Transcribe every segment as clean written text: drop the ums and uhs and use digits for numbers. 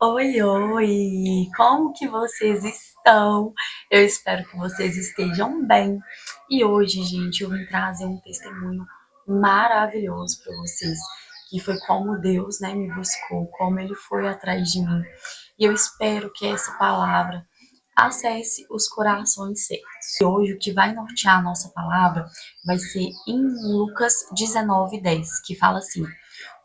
Oi, oi! Como que vocês estão? Eu espero que vocês estejam bem. E hoje, gente, eu vim trazer um testemunho maravilhoso para vocês, que foi como Deus, né, me buscou, como Ele foi atrás de mim. E eu espero que essa palavra acesse os corações certos. E hoje o que vai nortear a nossa palavra vai ser em Lucas 19:10, que fala assim: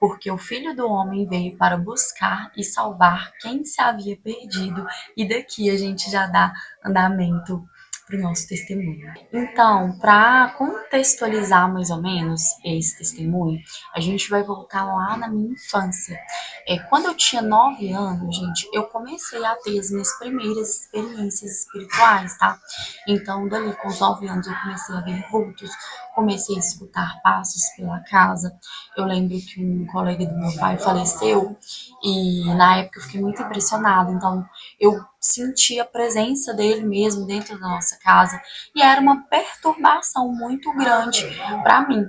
porque o Filho do Homem veio para buscar e salvar quem se havia perdido. E daqui a gente já dá andamento para o nosso testemunho. Então, para contextualizar mais ou menos esse testemunho, a gente vai voltar lá na minha infância. Quando eu tinha 9 anos, gente, eu comecei a ter as minhas primeiras experiências espirituais, tá? Então, dali com os 9 anos, eu comecei a ver vultos, comecei a escutar passos pela casa. Eu lembro que um colega do meu pai faleceu e na época eu fiquei muito impressionada. Então, eu senti a presença dele mesmo dentro da nossa casa e era uma perturbação muito grande para mim.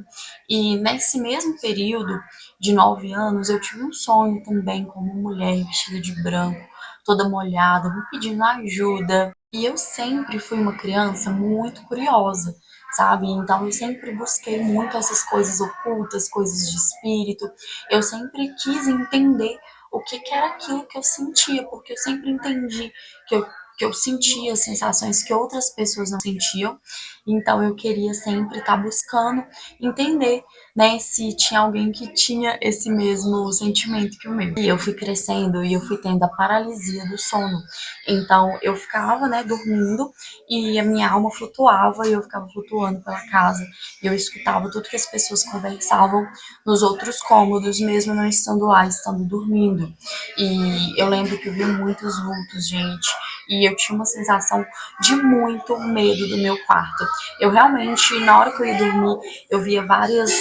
E nesse mesmo período de 9 anos, eu tive um sonho também como mulher vestida de branco, toda molhada, me pedindo ajuda. E eu sempre fui uma criança muito curiosa, sabe? Então eu sempre busquei muito essas coisas ocultas, coisas de espírito. Eu sempre quis entender o que que era aquilo que eu sentia, porque eu sempre entendi que eu sentia sensações que outras pessoas não sentiam. Então eu queria sempre estar buscando entender, né, se tinha alguém que tinha esse mesmo sentimento que o meu. E eu fui crescendo e eu fui tendo a paralisia do sono. Então eu ficava, né, dormindo e a minha alma flutuava e eu ficava flutuando pela casa. E eu escutava tudo que as pessoas conversavam nos outros cômodos, mesmo não estando lá, estando dormindo. E eu lembro que eu vi muitos vultos, gente, e eu tinha uma sensação de muito medo do meu quarto. Eu realmente, na hora que eu ia dormir, eu via várias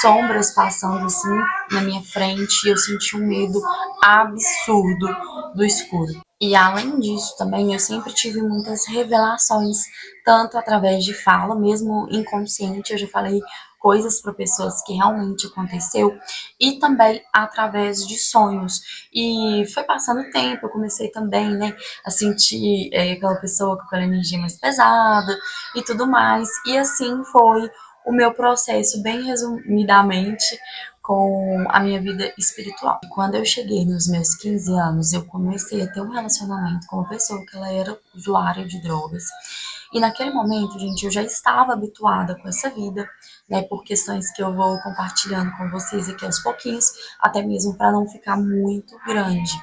sombras passando assim na minha frente e eu sentia um medo absurdo do escuro. E além disso, também eu sempre tive muitas revelações, tanto através de fala, mesmo inconsciente, eu já falei coisas para pessoas que realmente aconteceu, e também através de sonhos. E foi passando o tempo, eu comecei também, né, a sentir aquela pessoa com aquela energia mais pesada e tudo mais. E assim foi o meu processo, bem resumidamente, com a minha vida espiritual. Quando eu cheguei nos meus 15 anos, eu comecei a ter um relacionamento com uma pessoa que ela era usuária de drogas. E naquele momento, gente, eu já estava habituada com essa vida, né, por questões que eu vou compartilhando com vocês aqui aos pouquinhos, até mesmo para não ficar muito grande.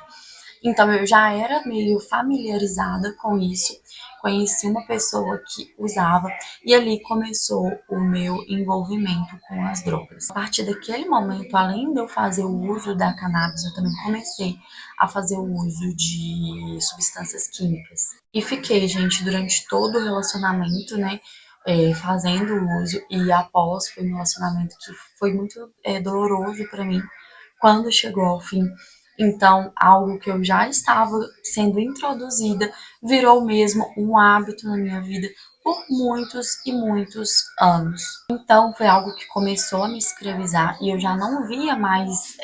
Então eu já era meio familiarizada com isso, conheci uma pessoa que usava e ali começou o meu envolvimento com as drogas. A partir daquele momento, além de eu fazer o uso da cannabis, eu também comecei a fazer o uso de substâncias químicas. E fiquei, gente, durante todo o relacionamento, né, fazendo o uso e após foi um relacionamento que foi muito doloroso para mim quando chegou ao fim. Então, algo que eu já estava sendo introduzida virou mesmo um hábito na minha vida por muitos e muitos anos. Então, foi algo que começou a me escravizar e eu já não via mais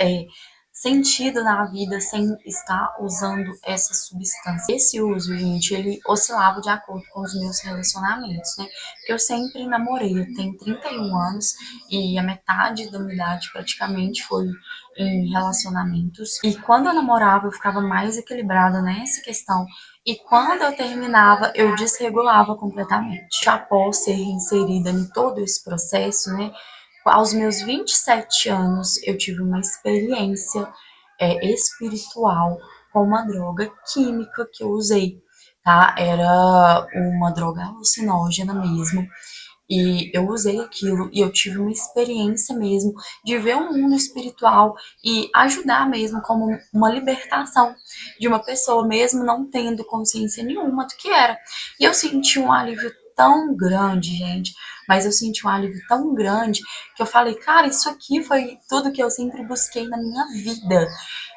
sentido na vida sem estar usando essa substância. Esse uso, gente, ele oscilava de acordo com os meus relacionamentos, né? Porque eu sempre namorei, eu tenho 31 anos e a metade da minha idade praticamente foi em relacionamentos. E quando eu namorava, eu ficava mais equilibrada nessa questão. E quando eu terminava, eu desregulava completamente. Após ser inserida em todo esse processo, né? Aos meus 27 anos, eu tive uma experiência espiritual com uma droga química que eu usei, tá? Era uma droga alucinógena mesmo. E eu usei aquilo e eu tive uma experiência mesmo de ver o mundo espiritual e ajudar mesmo como uma libertação de uma pessoa, mesmo não tendo consciência nenhuma do que era. E eu senti um alívio tão grande, gente, mas eu senti um alívio tão grande que eu falei, cara, isso aqui foi tudo que eu sempre busquei na minha vida.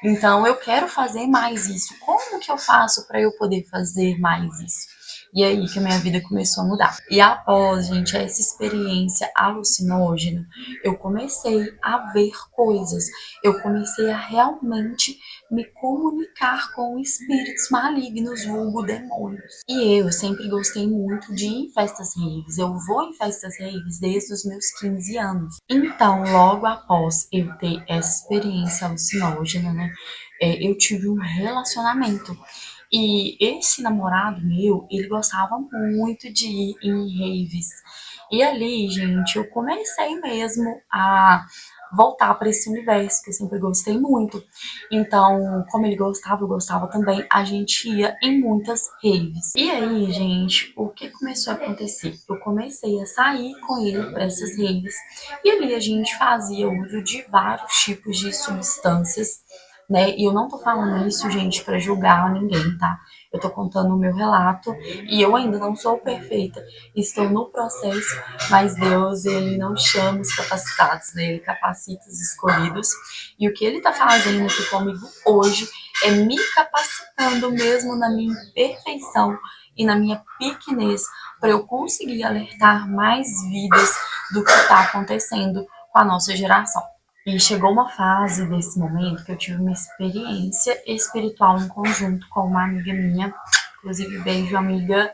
Então eu quero fazer mais isso. Como que eu faço para eu poder fazer mais isso? E aí que a minha vida começou a mudar. E após, gente, essa experiência alucinógena, eu comecei a ver coisas. Eu comecei a realmente me comunicar com espíritos malignos, vulgo demônios. E eu sempre gostei muito de ir em festas raves. Eu vou em festas raves desde os meus 15 anos. Então, logo após eu ter essa experiência alucinógena, né, eu tive um relacionamento. E esse namorado meu, ele gostava muito de ir em raves. E ali, gente, eu comecei mesmo a voltar para esse universo que eu sempre gostei muito. Então, como ele gostava, eu gostava também, a gente ia em muitas raves. E aí, gente, o que começou a acontecer? Eu comecei a sair com ele para essas raves e ali a gente fazia uso de vários tipos de substâncias, né? E eu não tô falando isso, gente, para julgar ninguém, tá? Eu tô contando o meu relato e eu ainda não sou perfeita, estou no processo, mas Deus, ele não chama os capacitados, né? Ele capacita os escolhidos. E o que ele tá fazendo aqui comigo hoje é me capacitando mesmo na minha imperfeição e na minha pequenez para eu conseguir alertar mais vidas do que está acontecendo com a nossa geração. E chegou uma fase desse momento que eu tive uma experiência espiritual em conjunto com uma amiga minha. Inclusive, beijo, amiga.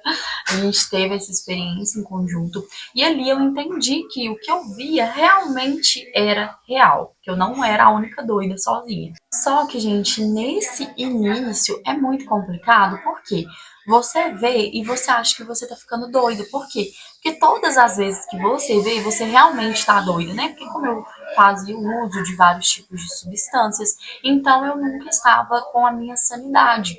A gente teve essa experiência em conjunto. E ali eu entendi que o que eu via realmente era real. Que eu não era a única doida sozinha. Só que, gente, nesse início é muito complicado. Por quê? Você vê e você acha que você tá ficando doido. Por quê? Porque todas as vezes que você vê, você realmente tá doido, né? Porque como eu fazia o uso de vários tipos de substâncias, então eu nunca estava com a minha sanidade.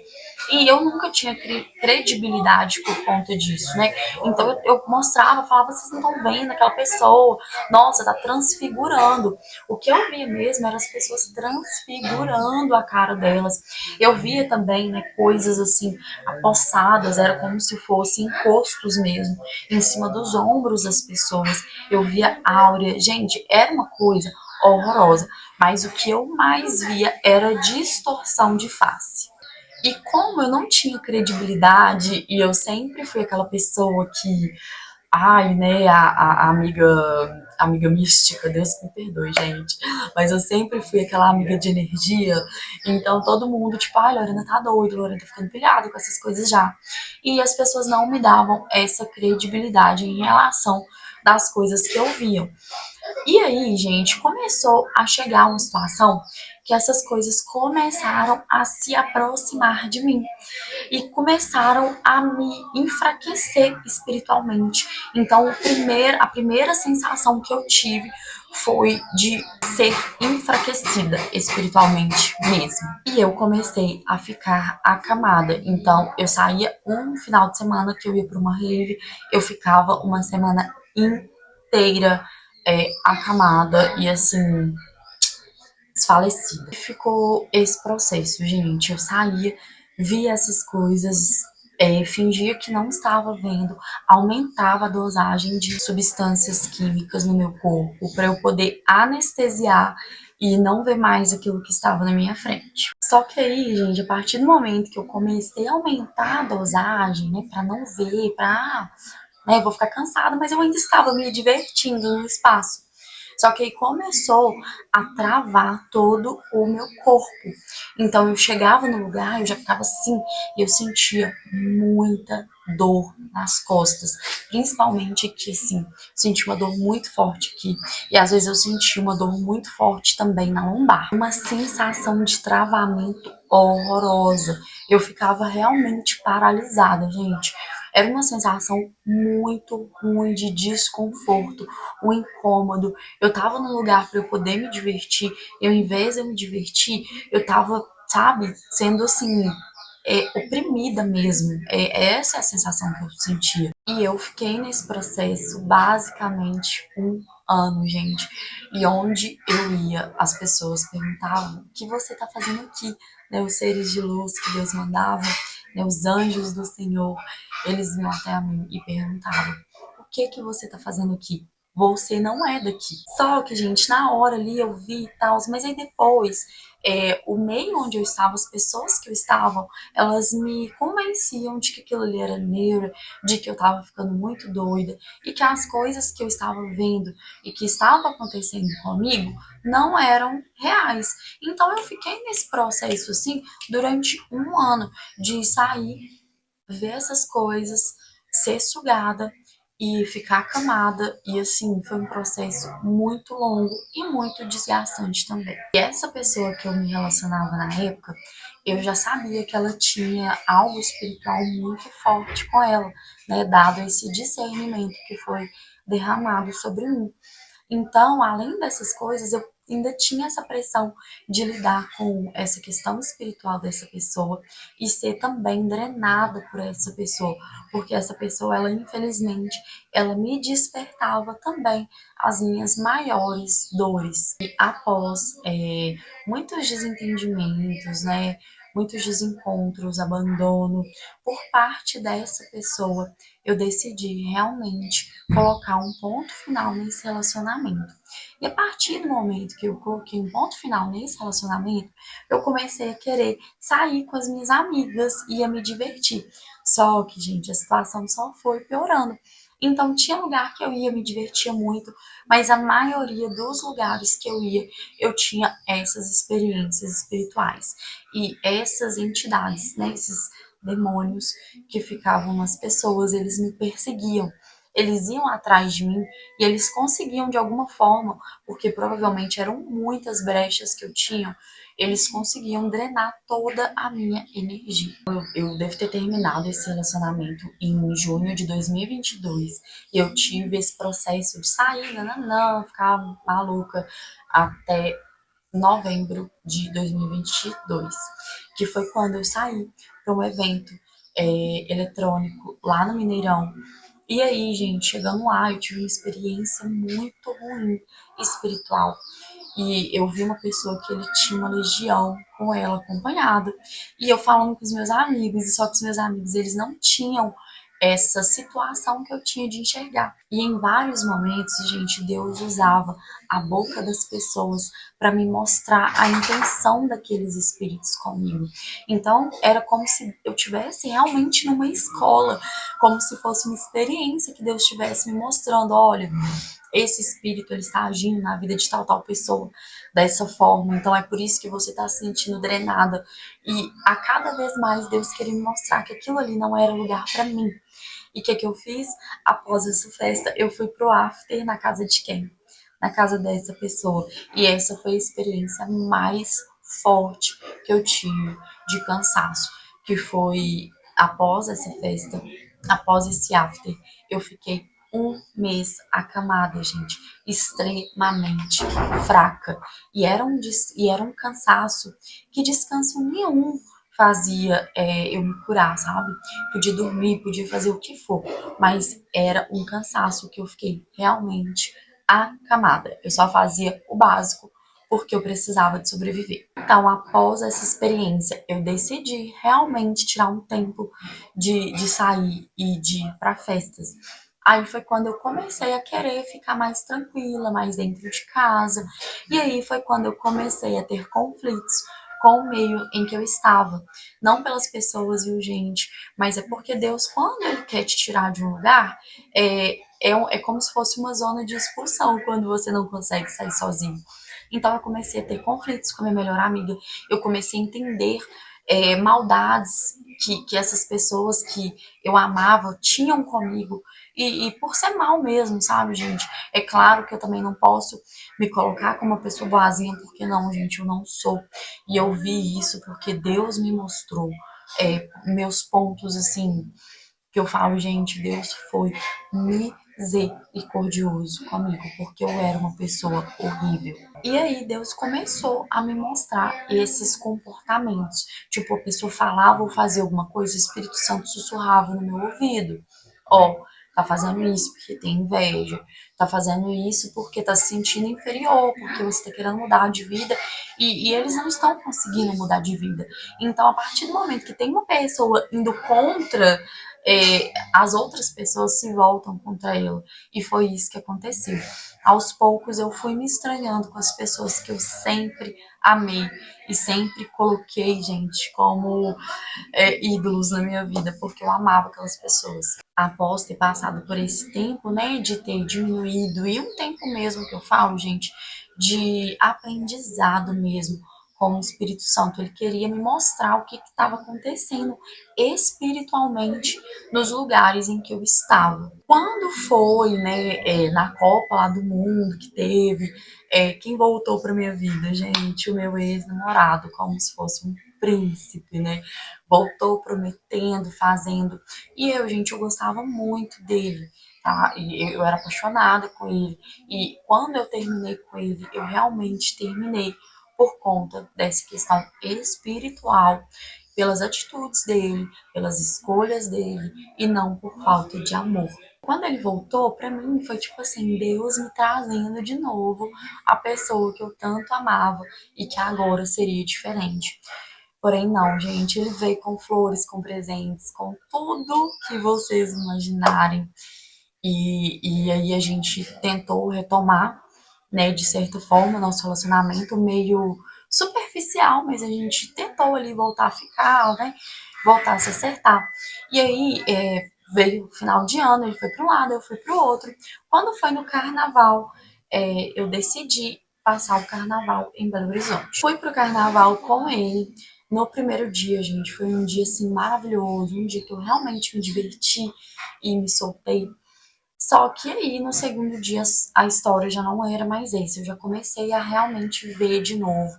E eu nunca tinha credibilidade por conta disso, né? Então eu mostrava, falava, vocês não estão vendo aquela pessoa, nossa, tá transfigurando. O que eu via mesmo eram as pessoas transfigurando a cara delas. Eu via também, né, coisas assim, apossadas, era como se fossem encostos mesmo, em cima dos ombros das pessoas. Eu via áurea. Gente, era uma coisa horrorosa. Mas o que eu mais via era distorção de face. E como eu não tinha credibilidade e eu sempre fui aquela pessoa que, ai, né, a amiga mística, Deus me perdoe, gente, mas eu sempre fui aquela amiga de energia, então todo mundo, tipo, ai, Lorena tá doida, Lorena tá ficando pilhada com essas coisas já. E as pessoas não me davam essa credibilidade em relação das coisas que eu via. E aí, gente, começou a chegar uma situação que essas coisas começaram a se aproximar de mim e começaram a me enfraquecer espiritualmente. Então, a primeira sensação que eu tive foi de ser enfraquecida espiritualmente mesmo. E eu comecei a ficar acamada. Então, eu saía um final de semana que eu ia para uma rave, eu ficava uma semana inteira acamada e assim, desfalecida. Ficou esse processo, gente. Eu saía, via essas coisas, fingia que não estava vendo, aumentava a dosagem de substâncias químicas no meu corpo para eu poder anestesiar e não ver mais aquilo que estava na minha frente. Só que aí, gente, a partir do momento que eu comecei a aumentar a dosagem, né, para não ver, para, né, vou ficar cansada, mas eu ainda estava me divertindo no espaço. Só que aí começou a travar todo o meu corpo. Então eu chegava no lugar, eu já ficava assim, e eu sentia muita dor nas costas, principalmente aqui, assim, sentia uma dor muito forte aqui, e às vezes eu sentia uma dor muito forte também na lombar, uma sensação de travamento horrorosa, eu ficava realmente paralisada, gente, era uma sensação muito ruim de desconforto, um incômodo. Eu tava num lugar para eu poder me divertir, e ao invés de eu me divertir, eu tava, sabe, sendo assim, oprimida mesmo. Essa é a sensação que eu sentia. E eu fiquei nesse processo basicamente um ano, gente. E onde eu ia, as pessoas perguntavam: o que você tá fazendo aqui? Né, os seres de luz que Deus mandava, né, os anjos do Senhor, eles vinham até a mim e perguntavam: o que você tá fazendo aqui? você não é daqui. Só que, gente, na hora ali eu vi e tal, mas aí depois, o meio onde eu estava, as pessoas que eu estavam, elas me convenciam de que aquilo ali era neura, de que eu estava ficando muito doida e que as coisas que eu estava vendo e que estavam acontecendo comigo não eram reais. Então eu fiquei nesse processo assim durante um ano de sair, ver essas coisas, ser sugada e ficar acamada. E assim, foi um processo muito longo e muito desgastante também. E essa pessoa que eu me relacionava na época, eu já sabia que ela tinha algo espiritual muito forte com ela, né? Dado esse discernimento que foi derramado sobre mim. Então, além dessas coisas, eu ainda tinha essa pressão de lidar com essa questão espiritual dessa pessoa e ser também drenada por essa pessoa, porque essa pessoa, ela infelizmente, ela me despertava também as minhas maiores dores. E após muitos desentendimentos, né, muitos desencontros, abandono por parte dessa pessoa, eu decidi realmente colocar um ponto final nesse relacionamento. E a partir do momento que eu coloquei um ponto final nesse relacionamento, eu comecei a querer sair com as minhas amigas e a me divertir. Só que, gente, a situação só foi piorando. Então, tinha lugar que eu ia, me divertia muito, mas a maioria dos lugares que eu ia, eu tinha essas experiências espirituais. E essas entidades, né, esses demônios que ficavam nas pessoas, eles me perseguiam. Eles iam atrás de mim e eles conseguiam de alguma forma, porque provavelmente eram muitas brechas que eu tinha, eles conseguiam drenar toda a minha energia. Eu devo ter terminado esse relacionamento em junho de 2022 e eu tive esse processo de sair, nananã, ficar maluca até novembro de 2022, que foi quando eu saí para um evento eletrônico lá no Mineirão. E aí, gente, chegando lá, eu tive uma experiência muito ruim espiritual. E eu vi uma pessoa que ele tinha uma legião com ela acompanhada. E eu falando com os meus amigos, só que os meus amigos, eles não tinham essa situação que eu tinha de enxergar. E em vários momentos, gente, Deus usava a boca das pessoas para me mostrar a intenção daqueles espíritos comigo. Então, era como se eu tivesse realmente numa escola, como se fosse uma experiência que Deus estivesse me mostrando, olha, esse espírito ele está agindo na vida de tal pessoa dessa forma, então é por isso que você está se sentindo drenada. E a cada vez mais Deus queria me mostrar que aquilo ali não era lugar para mim. E o que eu fiz? Após essa festa, eu fui pro after na casa de quem? Na casa dessa pessoa. E essa foi a experiência mais forte que eu tive de cansaço, que foi após essa festa, após esse after, eu fiquei um mês acamada, gente, extremamente fraca. E era um cansaço que descanso nenhum fazia eu me curar, sabe? Podia dormir, podia fazer o que for, mas era um cansaço que eu fiquei realmente acamada. Eu só fazia o básico porque eu precisava de sobreviver. Então, após essa experiência, eu decidi realmente tirar um tempo de sair e de ir para festas. Aí foi quando eu comecei a querer ficar mais tranquila, mais dentro de casa. E aí foi quando eu comecei a ter conflitos com o meio em que eu estava. Não pelas pessoas, viu, gente? Mas é porque Deus, quando Ele quer te tirar de um lugar, é como se fosse uma zona de expulsão quando você não consegue sair sozinho. Então eu comecei a ter conflitos com a minha melhor amiga, eu comecei a entender maldades que essas pessoas que eu amava tinham comigo. E por ser mal mesmo, sabe, gente? É claro que eu também não posso me colocar como uma pessoa boazinha, porque não, gente, eu não sou. E eu vi isso porque Deus me mostrou meus pontos, assim, que eu falo, gente, Deus foi misericordioso comigo, porque eu era uma pessoa horrível. E aí Deus começou a me mostrar esses comportamentos. Tipo, a pessoa falava ou fazia alguma coisa, o Espírito Santo sussurrava no meu ouvido. Ó, tá fazendo isso porque tem inveja, tá fazendo isso porque tá se sentindo inferior, porque você tá querendo mudar de vida e eles não estão conseguindo mudar de vida. Então, a partir do momento que tem uma pessoa indo contra as outras pessoas se voltam contra ela. E foi isso que aconteceu. Aos poucos eu fui me estranhando com as pessoas que eu sempre amei e sempre coloquei, gente, como ídolos na minha vida, porque eu amava aquelas pessoas. Após ter passado por esse tempo, né, de ter diminuído, e um tempo mesmo que eu falo, gente, de aprendizado mesmo, como o Espírito Santo, ele queria me mostrar o que estava acontecendo espiritualmente nos lugares em que eu estava. Quando foi, né, na Copa lá do Mundo que teve, quem voltou para minha vida, gente, o meu ex-namorado, como se fosse um príncipe, né? Voltou prometendo, fazendo. E eu, gente, eu gostava muito dele, tá? E eu era apaixonada com ele. E quando eu terminei com ele, eu realmente terminei por conta dessa questão espiritual, pelas atitudes dele, pelas escolhas dele e não por falta de amor. Quando ele voltou, para mim foi tipo assim, Deus me trazendo de novo a pessoa que eu tanto amava e que agora seria diferente. Porém, não, gente, ele veio com flores, com presentes, com tudo que vocês imaginarem. E aí a gente tentou retomar, né, de certa forma, nosso relacionamento meio superficial, mas a gente tentou ali voltar a ficar, né, voltar a se acertar. E aí veio o final de ano, ele foi para um lado, eu fui para o outro. Quando foi no carnaval, eu decidi passar o carnaval em Belo Horizonte. Fui pro carnaval com ele. No primeiro dia, gente, foi um dia assim maravilhoso, um dia que eu realmente me diverti e me soltei. Só que aí, no segundo dia, a história já não era mais essa. Eu já comecei a realmente ver de novo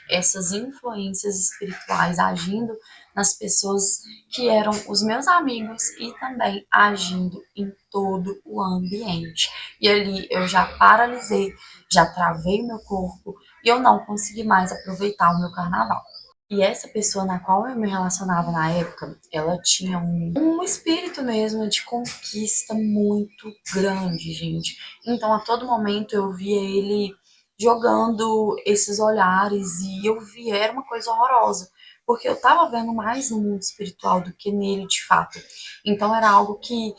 essas influências espirituais agindo nas pessoas que eram os meus amigos e também agindo em todo o ambiente. E ali eu já paralisei, já travei meu corpo e eu não consegui mais aproveitar o meu carnaval. E essa pessoa na qual eu me relacionava na época, ela tinha um espírito mesmo de conquista muito grande, gente. Então, a todo momento eu via ele jogando esses olhares e eu via, era uma coisa horrorosa, porque eu tava vendo mais no mundo espiritual do que nele de fato. Então, era algo que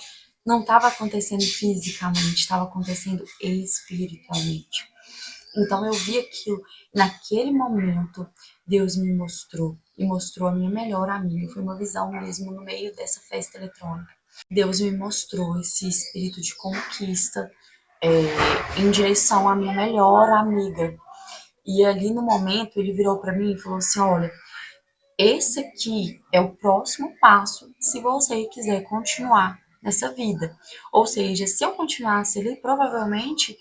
não estava acontecendo fisicamente, estava acontecendo espiritualmente. Então eu vi aquilo. Naquele momento, Deus me mostrou e mostrou a minha melhor amiga. Foi uma visão mesmo no meio dessa festa eletrônica. Deus me mostrou esse espírito de conquista em direção à minha melhor amiga. E ali no momento ele virou para mim e falou assim: Olha, esse aqui é o próximo passo se você quiser continuar nessa vida. Ou seja, se eu continuasse ali, provavelmente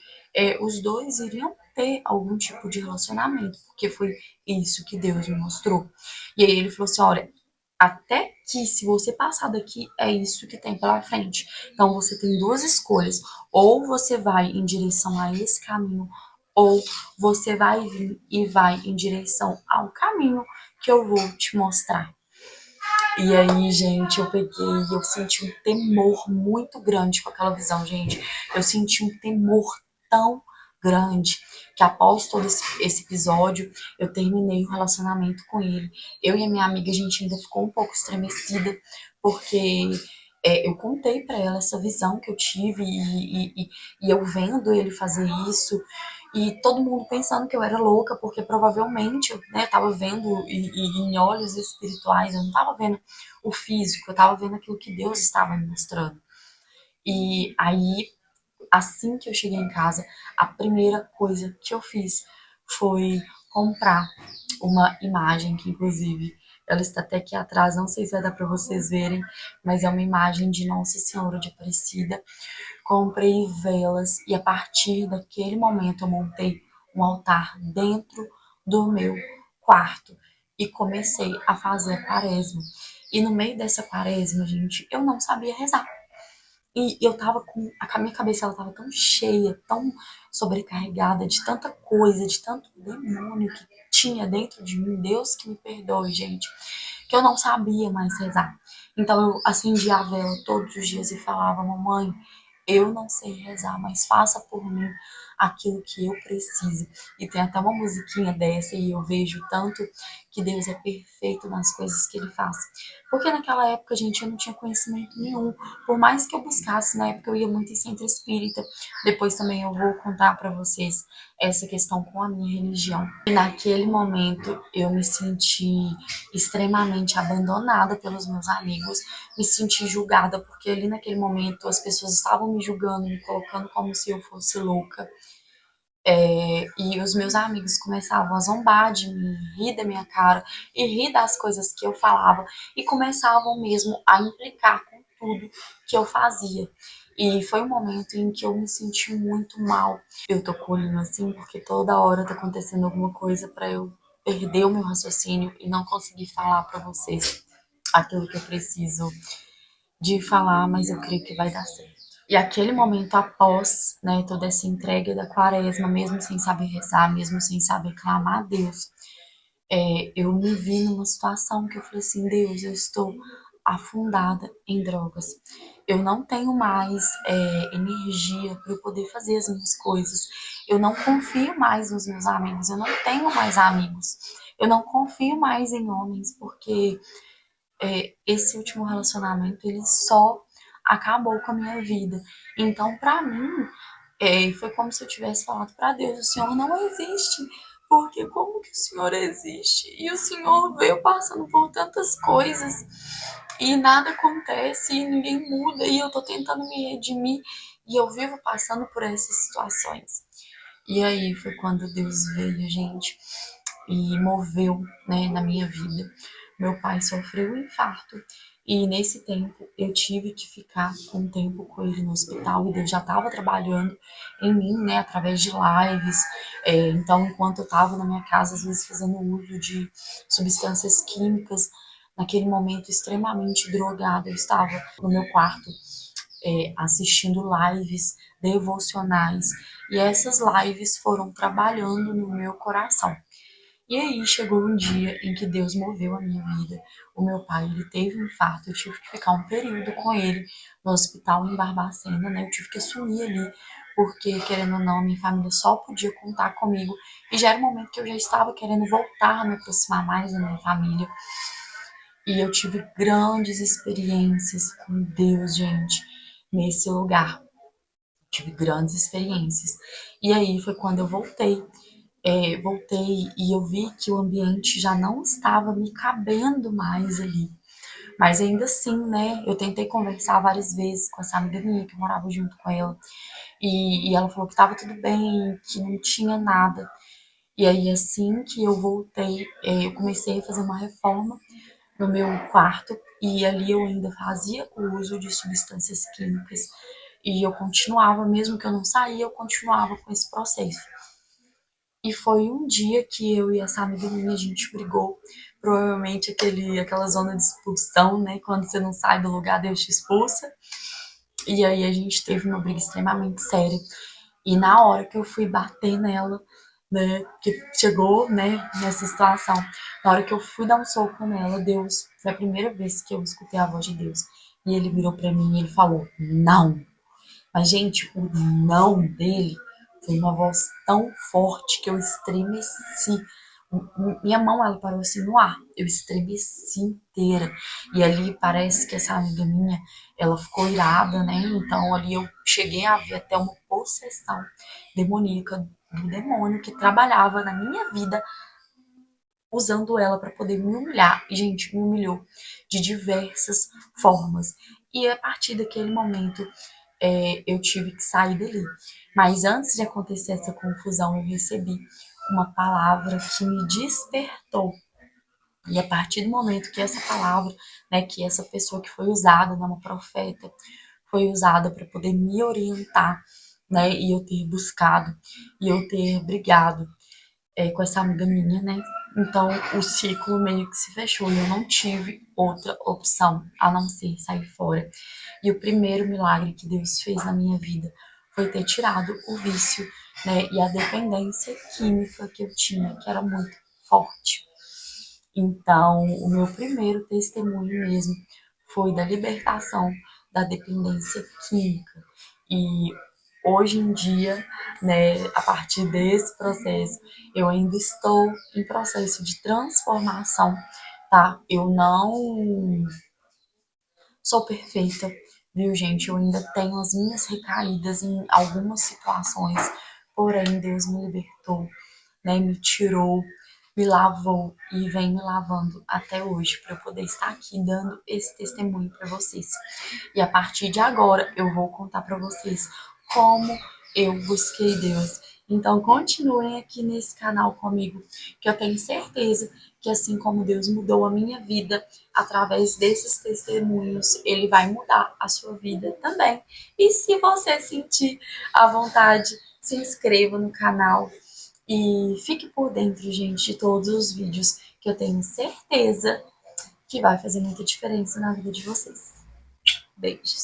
os dois iriam ter algum tipo de relacionamento, porque foi isso que Deus me mostrou. E aí ele falou assim: olha, até que se você passar daqui, é isso que tem pela frente. Então você tem duas escolhas: ou você vai em direção a esse caminho, ou você vai vir e vai em direção ao caminho que eu vou te mostrar. E aí, gente, eu peguei e eu senti um temor muito grande com aquela visão, gente. Eu senti um temor tão grande que após todo esse episódio, eu terminei o relacionamento com ele. Eu e a minha amiga, a gente ainda ficou um pouco estremecida, porque eu contei para ela essa visão que eu tive e eu vendo ele fazer isso e todo mundo pensando que eu era louca, porque provavelmente eu estava vendo e em olhos espirituais, eu não estava vendo o físico, eu estava vendo aquilo que Deus estava me mostrando. E aí, assim que eu cheguei em casa, a primeira coisa que eu fiz foi comprar uma imagem que, inclusive, ela está até aqui atrás, não sei se vai dar para vocês verem, mas é uma imagem de Nossa Senhora de Aparecida. Comprei velas e a partir daquele momento eu montei um altar dentro do meu quarto e comecei a fazer a quaresma. E no meio dessa quaresma, gente, eu não sabia rezar. E eu tava com. A minha cabeça ela tava tão cheia, tão sobrecarregada de tanta coisa, de tanto demônio que tinha dentro de mim. Deus que me perdoe, gente, que eu não sabia mais rezar. Então eu acendia a vela todos os dias e falava: Mamãe, eu não sei rezar, mas faça por mim aquilo que eu preciso. E tem até uma musiquinha dessa e eu vejo tanto que Deus é perfeito nas coisas que Ele faz. Porque naquela época, gente, eu não tinha conhecimento nenhum. Por mais que eu buscasse, na época eu ia muito em centro espírita. Depois também eu vou contar para vocês essa questão com a minha religião. E naquele momento eu me senti extremamente abandonada pelos meus amigos, me senti julgada porque ali naquele momento as pessoas estavam me julgando, me colocando como se eu fosse louca. E os meus amigos começavam a zombar de mim, rir da minha cara e rir das coisas que eu falava e começavam mesmo a implicar com tudo que eu fazia. E foi um momento em que eu me senti muito mal. Eu tô com o olhinho assim porque toda hora tá acontecendo alguma coisa para eu perder o meu raciocínio e não conseguir falar para vocês aquilo que eu preciso de falar, mas eu creio que vai dar certo. E aquele momento após, né, toda essa entrega da quaresma, mesmo sem saber rezar, mesmo sem saber clamar a Deus, eu me vi numa situação que eu falei assim, Deus, eu estou afundada em drogas. Eu não tenho mais energia para eu poder fazer as minhas coisas. Eu não confio mais nos meus amigos. Eu não tenho mais amigos. Eu não confio mais em homens, porque esse último relacionamento, ele só acabou com a minha vida. Então, para mim, foi como se eu tivesse falado para Deus, o Senhor não existe, porque como que o Senhor existe? E o Senhor veio passando por tantas coisas e nada acontece e ninguém muda e eu tô tentando me redimir e eu vivo passando por essas situações. E aí foi quando Deus veio, gente, e moveu, né, na minha vida. Meu pai sofreu um infarto e nesse tempo eu tive que ficar um tempo com ele no hospital e Deus já estava trabalhando em mim, né, através de lives. Então, enquanto eu estava na minha casa, às vezes fazendo uso de substâncias químicas, naquele momento extremamente drogada, eu estava no meu quarto assistindo lives devocionais e essas lives foram trabalhando no meu coração. E aí chegou um dia em que Deus moveu a minha vida. O meu pai, ele teve um infarto, eu tive que ficar um período com ele no hospital em Barbacena, né? Eu tive que assumir ali, porque querendo ou não, a minha família só podia contar comigo. E já era um momento que eu já estava querendo voltar a me aproximar mais da minha família. E eu tive grandes experiências com Deus, gente, nesse lugar. Tive grandes experiências. E aí foi quando eu voltei. Voltei e eu vi que o ambiente já não estava me cabendo mais ali. Mas ainda assim, né, eu tentei conversar várias vezes com essa amiga minha que morava junto com ela. E ela falou que estava tudo bem, que não tinha nada. E aí, assim que eu voltei, eu comecei a fazer uma reforma no meu quarto. E ali eu ainda fazia o uso de substâncias químicas. E eu continuava, mesmo que eu não saía, eu continuava com esse processo. E foi um dia que eu e essa amiga minha, a gente brigou. Provavelmente aquela zona de expulsão, né? Quando você não sai do lugar, Deus te expulsa. E aí a gente teve uma briga extremamente séria. E na hora que eu fui bater nela, né? Que chegou, né? Nessa situação. Na hora que eu fui dar um soco nela, Deus, foi a primeira vez que eu escutei a voz de Deus. E ele virou pra mim e ele falou: não. Mas, gente, o não dele foi uma voz tão forte que eu estremeci. Minha mão, ela parou assim no ar. Eu estremeci inteira. E ali parece que essa amiga minha, ela ficou irada, né? Então ali eu cheguei a ver até uma possessão demoníaca do demônio que trabalhava na minha vida usando ela para poder me humilhar. E, gente, me humilhou de diversas formas. E a partir daquele momento, eu tive que sair dali. Mas antes de acontecer essa confusão, eu recebi uma palavra que me despertou. E a partir do momento que essa palavra, né, que essa pessoa que foi usada, né, uma profeta, foi usada para poder me orientar, né, e eu ter buscado, e eu ter brigado com essa amiga minha, né? Então o ciclo meio que se fechou e eu não tive outra opção a não ser sair fora. E o primeiro milagre que Deus fez na minha vida foi ter tirado o vício, né? E a dependência química que eu tinha, que era muito forte. Então, o meu primeiro testemunho mesmo foi da libertação da dependência química. E hoje em dia, né, a partir desse processo, eu ainda estou em processo de transformação, tá? Eu não sou perfeita, viu, gente? Eu ainda tenho as minhas recaídas em algumas situações, porém Deus me libertou, né? Me tirou, me lavou e vem me lavando até hoje para eu poder estar aqui dando esse testemunho para vocês. E a partir de agora eu vou contar para vocês como eu busquei Deus. Então continuem aqui nesse canal comigo, que eu tenho certeza que assim como Deus mudou a minha vida através desses testemunhos, ele vai mudar a sua vida também. E se você sentir a vontade, se inscreva no canal e fique por dentro, gente, de todos os vídeos que eu tenho certeza que vai fazer muita diferença na vida de vocês. Beijos!